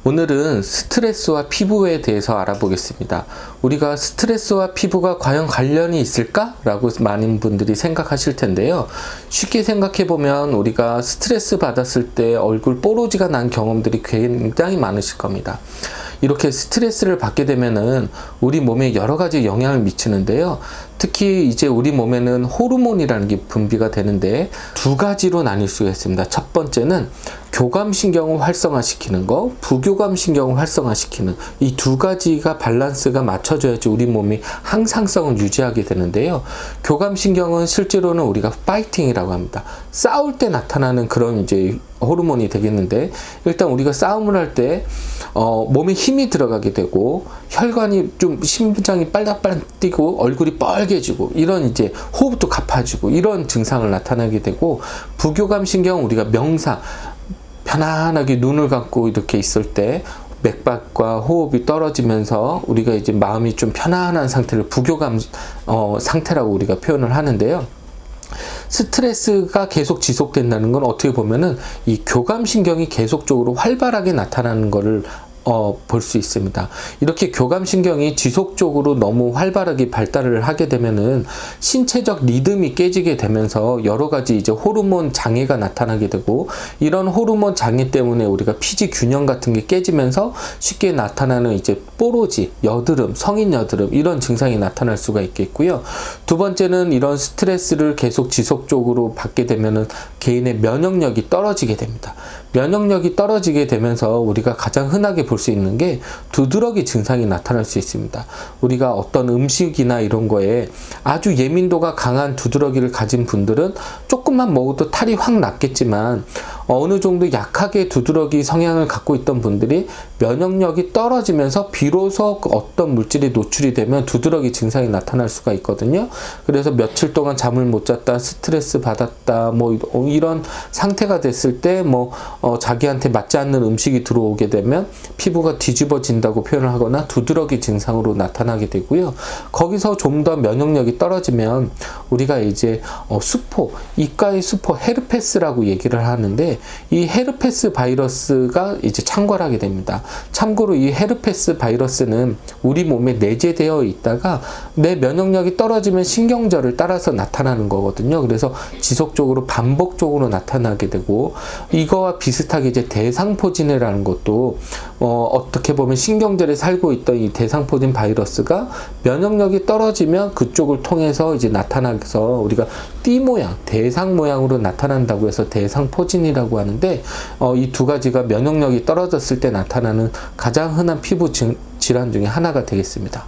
오늘은 스트레스와 피부에 대해서 알아보겠습니다. 우리가 스트레스와 피부가 과연 관련이 있을까? 라고 많은 분들이 생각하실 텐데요. 쉽게 생각해보면 우리가 스트레스 받았을 때 얼굴 뽀로지가 난 경험들이 굉장히 많으실 겁니다. 이렇게 스트레스를 받게 되면은 우리 몸에 여러 가지 영향을 미치는데요. 특히 이제 우리 몸에는 호르몬이라는 게 분비가 되는데 두 가지로 나뉠 수가 있습니다. 첫 번째는 교감신경을 활성화시키는 거, 부교감신경을 활성화시키는 이 두 가지가 밸런스가 맞춰져야지 우리 몸이 항상성을 유지하게 되는데요. 교감신경은 실제로는 우리가 파이팅이라고 합니다. 싸울 때 나타나는 그런 이제 호르몬이 되겠는데, 일단 우리가 싸움을 할 때 몸에 힘이 들어가게 되고 혈관이 좀 심장이 빨딱빨딱 뛰고 얼굴이 빨개지고 이런 이제 호흡도 가파지고 이런 증상을 나타나게 되고, 부교감신경은 우리가 명상 편안하게 눈을 감고 이렇게 있을 때 맥박과 호흡이 떨어지면서 우리가 이제 마음이 좀 편안한 상태를 부교감 상태라고 우리가 표현을 하는데요. 스트레스가 계속 지속된다는 건 어떻게 보면은 이 교감신경이 계속적으로 활발하게 나타나는 것을 볼 수 있습니다. 이렇게 교감신경이 지속적으로 너무 활발하게 발달을 하게 되면은 신체적 리듬이 깨지게 되면서 여러 가지 이제 호르몬 장애가 나타나게 되고, 이런 호르몬 장애 때문에 우리가 피지 균형 같은 게 깨지면서 쉽게 나타나는 이제 뽀로지, 여드름, 성인 여드름 이런 증상이 나타날 수가 있겠고요. 두 번째는 이런 스트레스를 계속 지속적으로 받게 되면은 개인의 면역력이 떨어지게 됩니다. 면역력이 떨어지게 되면서 우리가 가장 흔하게 볼 수 있는 게 두드러기 증상이 나타날 수 있습니다. 우리가 어떤 음식이나 이런 거에 아주 예민도가 강한 두드러기를 가진 분들은 조금만 먹어도 탈이 확 났겠지만, 어느 정도 약하게 두드러기 성향을 갖고 있던 분들이 면역력이 떨어지면서 비로소 어떤 물질이 노출이 되면 두드러기 증상이 나타날 수가 있거든요. 그래서 며칠 동안 잠을 못 잤다, 스트레스 받았다, 이런 상태가 됐을 때 자기한테 맞지 않는 음식이 들어오게 되면 피부가 뒤집어진다고 표현을 하거나 두드러기 증상으로 나타나게 되고요. 거기서 좀 더 면역력이 떨어지면 우리가 이제 수포, 이과의 수포, 헤르페스라고 얘기를 하는데, 이 헤르페스 바이러스가 이제 창궐하게 됩니다. 참고로 이 헤르페스 바이러스는 우리 몸에 내재되어 있다가 내 면역력이 떨어지면 신경절을 따라서 나타나는 거거든요. 그래서 지속적으로 반복적으로 나타나게 되고, 이거와 비슷하게 이제 대상포진이라는 것도 어떻게 보면 신경절에 살고 있던 이 대상포진 바이러스가 면역력이 떨어지면 그쪽을 통해서 이제 나타나서 우리가 띠 모양, 대상 모양으로 나타난다고 해서 대상포진이라고 하는데, 이 두 가지가 면역력이 떨어졌을 때 나타나는 가장 흔한 피부 질환 중에 하나가 되겠습니다.